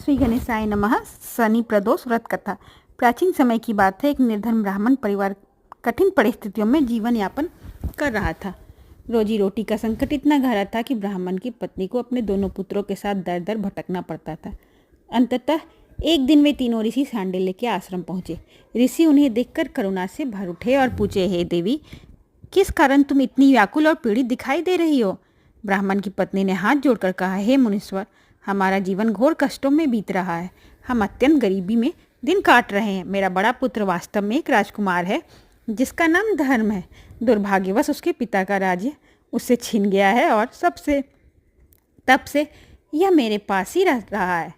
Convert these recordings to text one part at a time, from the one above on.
श्री गणेशाय नमः। शनि प्रदोष व्रत कथा। प्राचीन समय की बात है। एक निर्धन ब्राह्मण परिवार कठिन परिस्थितियों में जीवन यापन कर रहा था। रोजी रोटी का संकट इतना गहरा था कि ब्राह्मण की पत्नी को अपने दोनों पुत्रों के साथ दर दर भटकना पड़ता था। अंततः एक दिन वे तीनों ऋषि सांडिल्य के आश्रम पहुंचे। ऋषि उन्हें देखकर करुणा से भर उठे और पूछे, हे देवी, किस कारण तुम इतनी व्याकुल और पीड़ित दिखाई दे रही हो? ब्राह्मण की पत्नी ने हाथ जोड़कर कहा, हे मुनीश्वर, हमारा जीवन घोर कष्टों में बीत रहा है। हम अत्यंत गरीबी में दिन काट रहे हैं। मेरा बड़ा पुत्र वास्तव में एक राजकुमार है जिसका नाम धर्म है। दुर्भाग्यवश उसके पिता का राज्य उससे छिन गया है और तब से यह मेरे पास ही रह रहा है।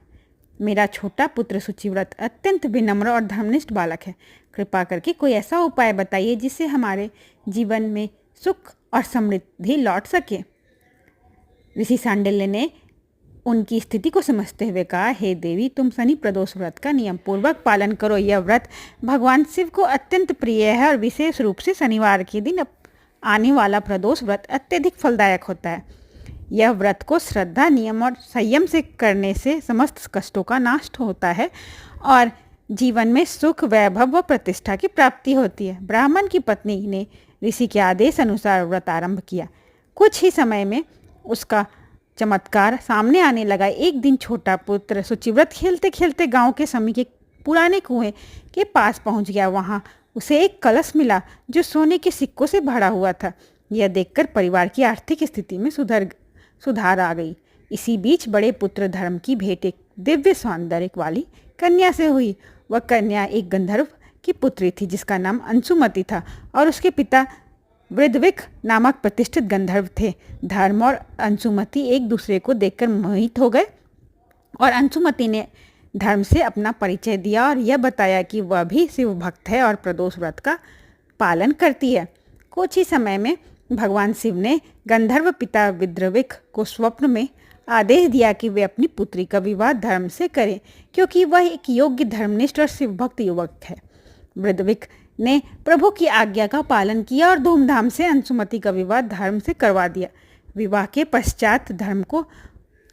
मेरा छोटा पुत्र शुचिव्रत अत्यंत विनम्र और धर्मनिष्ठ बालक है। कृपा करके कोई ऐसा उपाय बताइए जिससे हमारे जीवन में सुख और समृद्धि लौट सके। ऋषि सांडिल्य ने उनकी स्थिति को समझते हुए कहा, हे देवी, तुम शनि प्रदोष व्रत का नियम पूर्वक पालन करो। यह व्रत भगवान शिव को अत्यंत प्रिय है और विशेष रूप से शनिवार के दिन आने वाला प्रदोष व्रत अत्यधिक फलदायक होता है। यह व्रत को श्रद्धा, नियम और संयम से करने से समस्त कष्टों का नाश होता है और जीवन में सुख, वैभव व प्रतिष्ठा की प्राप्ति होती है। ब्राह्मण की पत्नी ने ऋषि के आदेश अनुसार व्रत आरंभ किया। कुछ ही समय में उसका चमत्कार सामने आने लगा। एक दिन छोटा पुत्र शुचिव्रत खेलते खेलते गांव के समीप के पुराने कुएं के पास पहुंच गया। वहां उसे एक कलश मिला जो सोने के सिक्कों से भरा हुआ था। यह देखकर परिवार की आर्थिक स्थिति में सुधार आ गई। इसी बीच बड़े पुत्र धर्म की भेंट एक दिव्य सौंदर्य वाली कन्या से हुई। वह कन्या एक गंधर्व की पुत्री थी जिसका नाम अंशुमति था और उसके पिता वृद्धविक नामक प्रतिष्ठित गंधर्व थे। धर्म और अंशुमति एक दूसरे को देखकर मोहित हो गए और अंशुमति ने धर्म से अपना परिचय दिया और यह बताया कि वह भी शिव भक्त है और प्रदोष व्रत का पालन करती है। कुछ ही समय में भगवान शिव ने गंधर्व पिता वृद्धविक को स्वप्न में आदेश दिया कि वे अपनी पुत्री का विवाह धर्म से करें, क्योंकि वह एक योग्य, धर्मनिष्ठ और शिव भक्त युवक है। वृद्धविक ने प्रभु की आज्ञा का पालन किया और धूमधाम से अंशुमति का विवाह धर्म से करवा दिया। विवाह के पश्चात धर्म को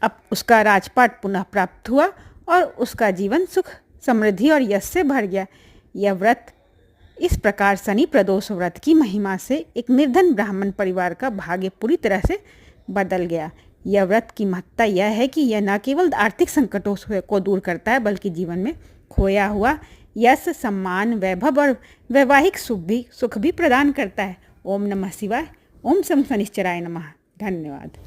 अब उसका राजपाट पुनः प्राप्त हुआ और उसका जीवन सुख, समृद्धि और यश से भर गया। यह व्रत इस प्रकार शनि प्रदोष व्रत की महिमा से एक निर्धन ब्राह्मण परिवार का भाग्य पूरी तरह से बदल गया। यह व्रत की महत्ता यह है कि यह न केवल आर्थिक संकटों को दूर करता है बल्कि जीवन में खोया हुआ यश, सम्मान, वैभव और वैवाहिक सुख भी प्रदान करता है। ओम नमः शिवाय। ओम शं शनिश्चराय नमः। धन्यवाद।